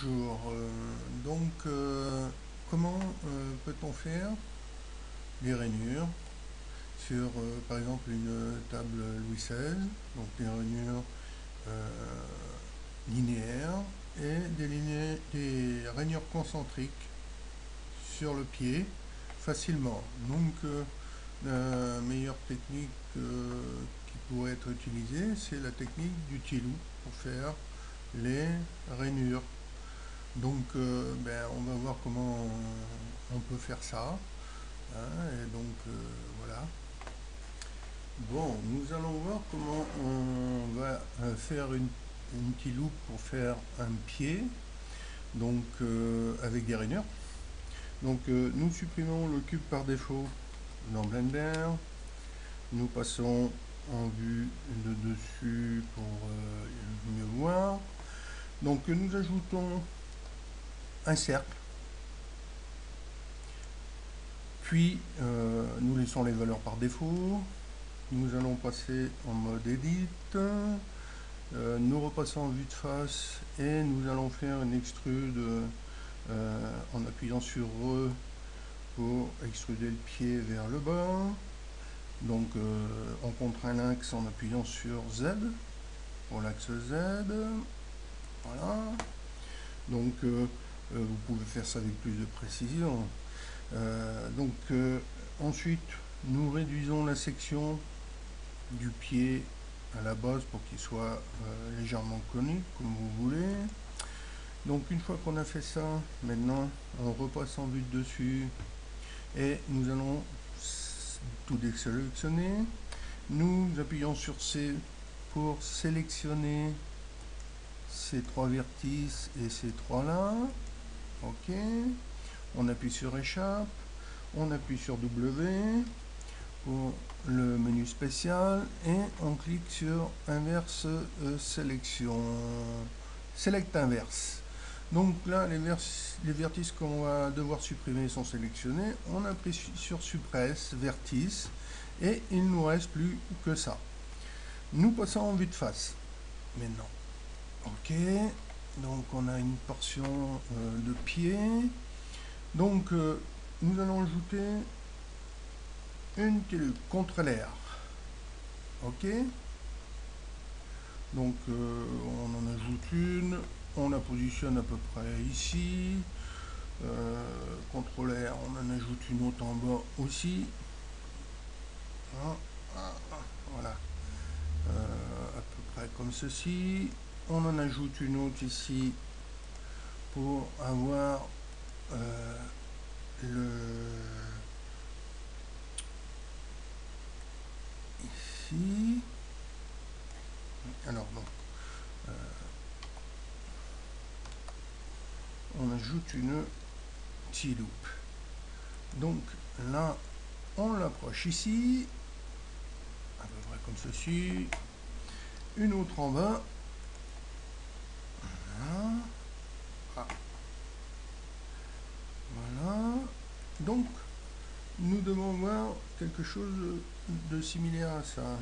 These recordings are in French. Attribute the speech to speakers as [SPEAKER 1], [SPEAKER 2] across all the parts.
[SPEAKER 1] Bonjour, comment peut-on faire des rainures sur par exemple une table Louis XVI, donc des rainures euh, linéaires et des rainures concentriques sur le pied facilement. La meilleure technique qui pourrait être utilisée, c'est la technique du T-loop pour faire les rainures. On va voir comment on peut faire ça, hein, voilà. Bon, nous allons voir comment on va faire une petite loupe pour faire un pied, avec des rainures. Nous supprimons le cube par défaut dans Blender. Nous passons en vue de dessus pour mieux voir. Nous ajoutons un cercle, puis nous laissons les valeurs par défaut. Nous allons passer en mode Edit, nous repassons en vue de face et nous allons faire une extrude en appuyant sur E pour extruder le pied vers le bas. On contraint l'axe en appuyant sur Z pour l'axe Z. Voilà. Vous pouvez faire ça avec plus de précision. Ensuite, nous réduisons la section du pied à la base pour qu'il soit légèrement conique, comme vous voulez. Une fois qu'on a fait ça, maintenant, on repasse en vue de dessus et nous allons tout désélectionner. Nous appuyons sur C pour sélectionner ces trois vertices et ces trois là. OK. On appuie sur échappe, on appuie sur W pour le menu spécial et on clique sur inverse sélection, select inverse. Donc là, les vertices qu'on va devoir supprimer sont sélectionnés. On appuie sur suppresse vertice et il ne nous reste plus que ça. Nous passons en vue de face maintenant. OK. On a une portion de pied. Nous allons ajouter une télé contre l'air. OK. On en ajoute une. On la positionne à peu près ici. Contre l'air, on en ajoute une autre en bas aussi. Voilà. À peu près comme ceci. On en ajoute une autre ici pour avoir ici. Alors on ajoute une T-loop. Là, on l'approche ici, à peu près comme ceci. Une autre en bas. Voilà. Nous devons voir quelque chose de similaire à ça.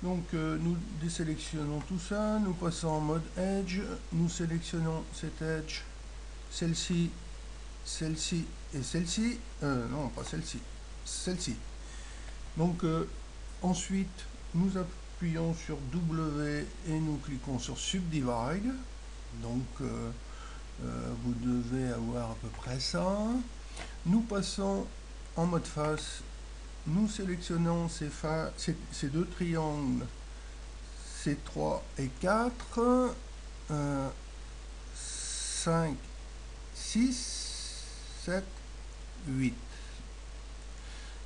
[SPEAKER 1] Nous désélectionnons tout ça, nous passons en mode Edge, nous sélectionnons cette Edge, celle-ci, celle-ci et celle-ci. Non, pas celle-ci, celle-ci. Ensuite, nous appuyons sur W et nous cliquons sur Subdivide. Vous devez avoir à peu près ça. Nous passons en mode face. Nous sélectionnons ces deux triangles, C3 et 4, 5, 6, 7, 8.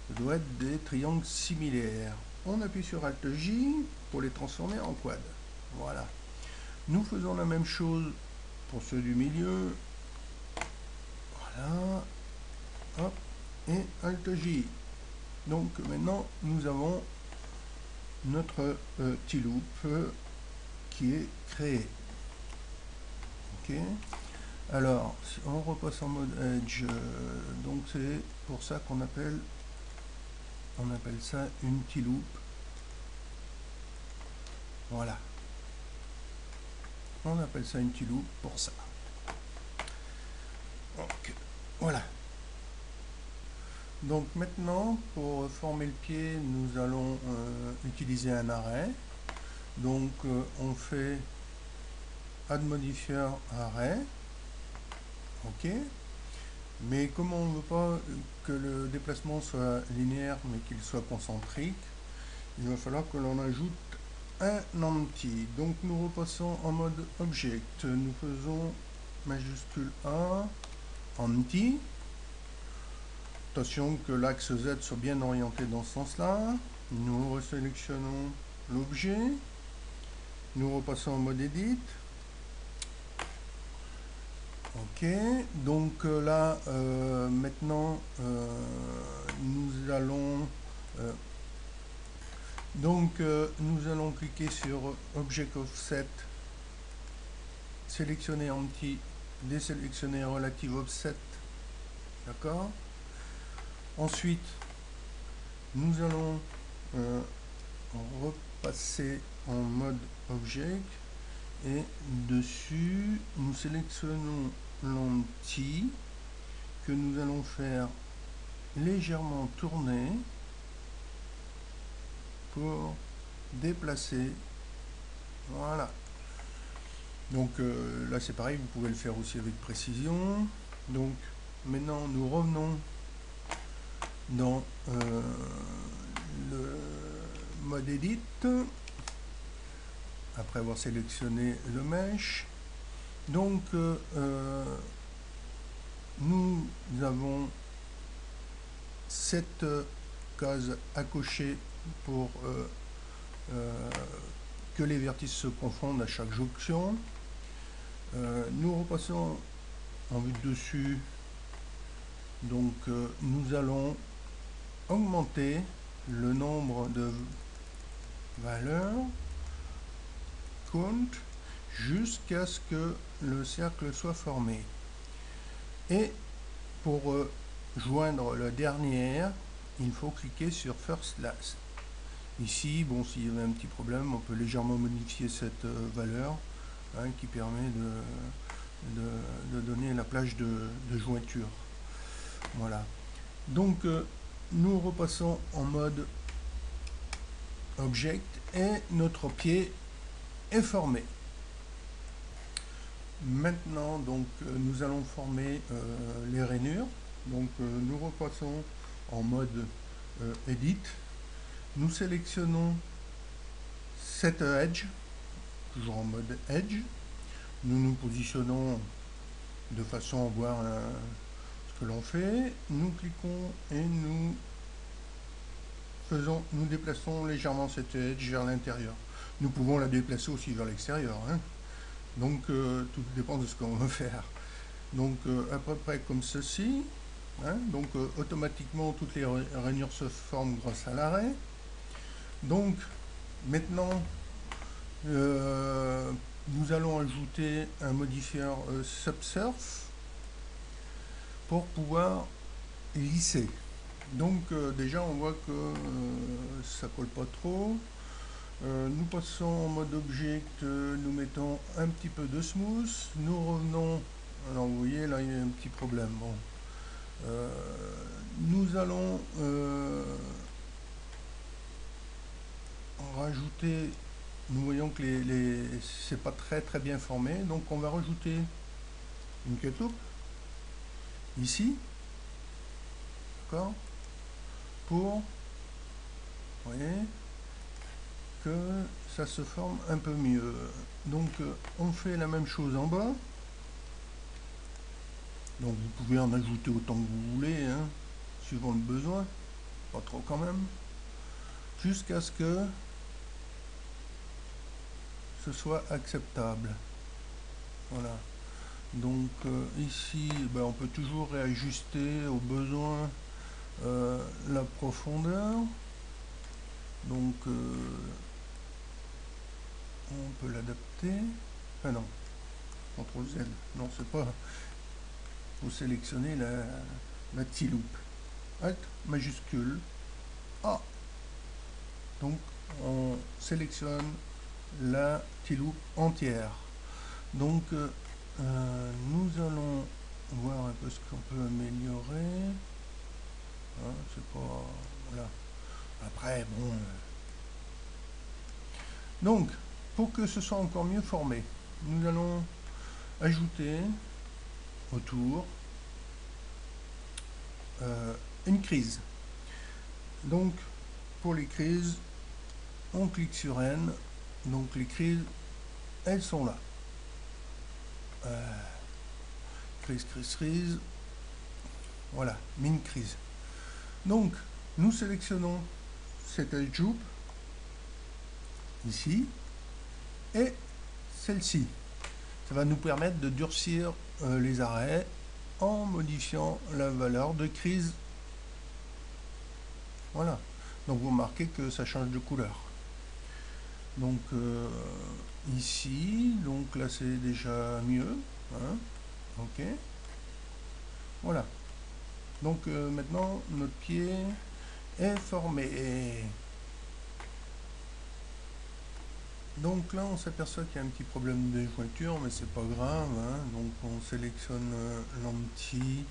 [SPEAKER 1] Ça doit être des triangles similaires. On appuie sur Alt J pour les transformer en quad. Voilà. Nous faisons la même chose pour ceux du milieu. Voilà. Hop. Et Alt J. Maintenant, nous avons notre T-loop qui est créé. OK. Alors, si on repasse en mode Edge, c'est pour ça qu'on appelle ça une T-loop. Voilà. On appelle ça une T-loop pour ça. Voilà. Donc maintenant, pour former le pied, nous allons utiliser un arrêt. Donc on fait add modifier arrêt. OK. Mais comme on ne veut pas que le déplacement soit linéaire, mais qu'il soit concentrique, il va falloir que l'on ajoute un empty. Donc nous repassons en mode object. Nous faisons majuscule A, empty. Attention que l'axe Z soit bien orienté dans ce sens-là. Nous resélectionnons l'objet. Nous repassons en mode edit. OK. Donc là, maintenant, nous allons cliquer sur Object Offset, sélectionner Empty, désélectionner Relative Offset. D'accord. Ensuite, nous allons repasser en mode Object et dessus, nous sélectionnons l'Empty que nous allons faire légèrement tourner pour déplacer. Voilà. Donc là c'est pareil, vous pouvez le faire aussi avec précision. Donc maintenant nous revenons dans le mode edit après avoir sélectionné le mesh. Donc nous avons cette case à cocher pour que les vertices se confondent à chaque jonction. Nous repassons en vue de dessus. Donc nous allons augmenter le nombre de valeurs count jusqu'à ce que le cercle soit formé. Et pour joindre la dernière, il faut cliquer sur First Last. Ici, bon, s'il y avait un petit problème, on peut légèrement modifier cette valeur qui permet de donner la plage de jointure. Voilà. Donc, nous repassons en mode Object et notre pied est formé. Maintenant, donc, nous allons former les rainures. Donc, nous repassons en mode Edit. Nous sélectionnons cette edge, toujours en mode Edge. Nous nous positionnons de façon à voir ce que l'on fait. Nous cliquons et nous déplaçons légèrement cette edge vers l'intérieur. Nous pouvons la déplacer aussi vers l'extérieur. Donc tout dépend de ce qu'on veut faire. Donc à peu près comme ceci. Donc automatiquement toutes les rainures se forment grâce à l'arrêt. Donc maintenant nous allons ajouter un modifier subsurf pour pouvoir lisser. Donc déjà on voit que ça colle pas trop. Nous passons en mode object, nous mettons un petit peu de smooth, nous revenons, alors vous voyez là il y a un petit problème. Bon. Nous allons rajouter, nous voyons que c'est pas très bien formé, donc on va rajouter une cut loop ici, d'accord, pour, vous voyez, que ça se forme un peu mieux. Donc on fait la même chose en bas. Donc vous pouvez en ajouter autant que vous voulez, suivant le besoin, pas trop quand même, jusqu'à ce que ce soit acceptable. Voilà. Donc ici, on peut toujours réajuster au besoin la profondeur. Donc on peut l'adapter. Ah non, CTRL Z. Non, c'est pas. Vous sélectionnez la T-loop. Alt majuscule A. Donc on sélectionne la T-loop entière. Donc nous allons voir un peu ce qu'on peut améliorer. Hein, c'est pas... Voilà. Après, bon... Donc, pour que ce soit encore mieux formé, nous allons ajouter autour une crise. Donc, pour les crises, on clique sur N. Donc, les crises, elles sont là. Crise, crise, crise. Voilà, mine crise. Donc, nous sélectionnons cette edge loop ici et celle-ci. Ça va nous permettre de durcir les arrêts en modifiant la valeur de crise. Voilà. Donc vous remarquez que ça change de couleur. Donc ici, donc là c'est déjà mieux. Hein. Ok. Voilà. Donc maintenant notre pied est formé. Donc là on s'aperçoit qu'il y a un petit problème de jointure, mais c'est pas grave. Hein. Donc on sélectionne l'empty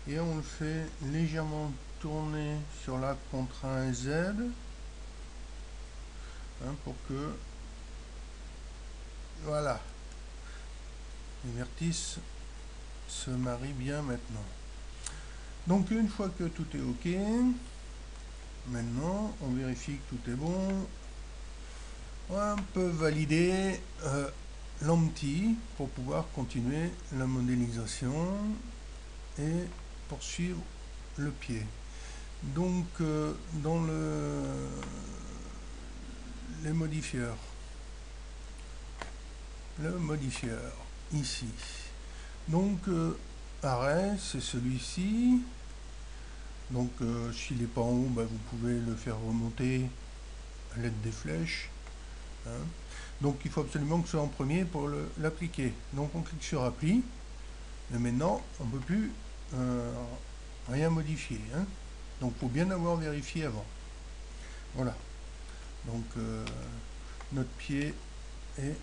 [SPEAKER 1] et on le fait légèrement tourner sur la contraint Z, hein, pour que voilà, les vertices se marient bien maintenant. Donc une fois que tout est ok, maintenant on vérifie que tout est bon. On peut valider l'empty pour pouvoir continuer la modélisation et poursuivre le pied. Donc dans les modifieurs, le modifieur ici, donc arrêt c'est celui-ci. Donc s'il n'est pas en haut, bah, vous pouvez le faire remonter à l'aide des flèches, hein. Donc il faut absolument que ce soit en premier pour l'appliquer. Donc on clique sur appli et maintenant on ne peut plus rien modifier, hein. Donc il faut bien avoir vérifié avant. Voilà. Donc notre pied est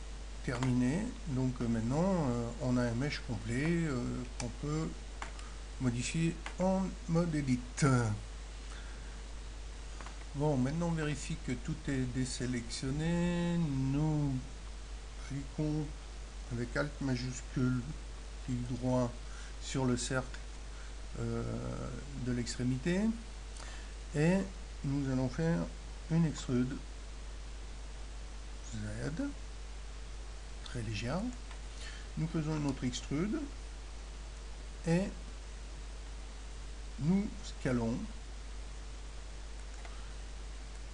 [SPEAKER 1] terminé. Donc maintenant on a un mesh complet qu'on peut modifier en mode edit. Bon, maintenant on vérifie que tout est désélectionné. Nous cliquons avec Alt majuscule, clic droit sur le cercle de l'extrémité et nous allons faire une extrude Z très légère. Nous faisons une autre extrude et nous scalons.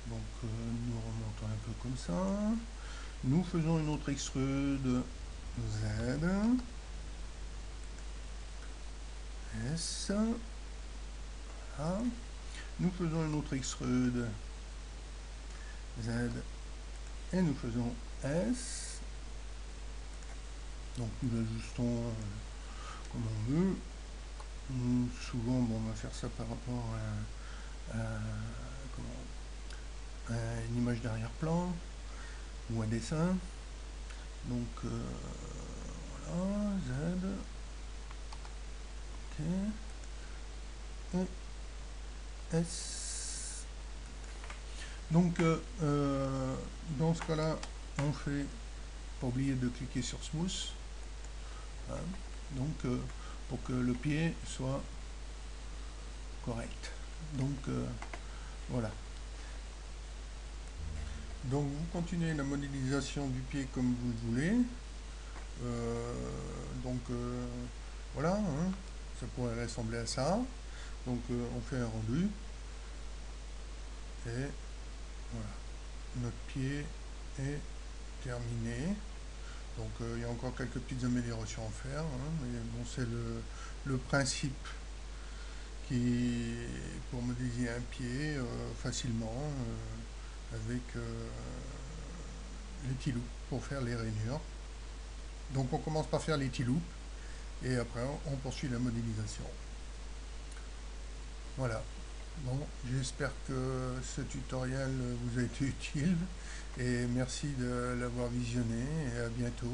[SPEAKER 1] Donc nous remontons un peu comme ça. Nous faisons une autre extrude Z, S, voilà. Nous faisons une autre extrude Z et nous faisons S. Donc nous ajustons comme on veut. Nous, souvent, bon, on va faire ça par rapport à une image d'arrière-plan ou un dessin. Donc voilà, Z, ok, et S. Donc dans ce cas-là, on fait, pas oublier de cliquer sur Smooth, hein, donc pour que le pied soit correct. Donc voilà. Donc vous continuez la modélisation du pied comme vous le voulez. Donc voilà, hein, ça pourrait ressembler à ça. Donc on fait un rendu et voilà, notre pied est terminé. Donc il y a encore quelques petites améliorations à faire, hein, mais bon, c'est le principe qui pour modéliser un pied facilement avec les T-loops pour faire les rainures. Donc on commence par faire les T-loops et après on poursuit la modélisation. Voilà. Bon, j'espère que ce tutoriel vous a été utile et merci de l'avoir visionné et à bientôt.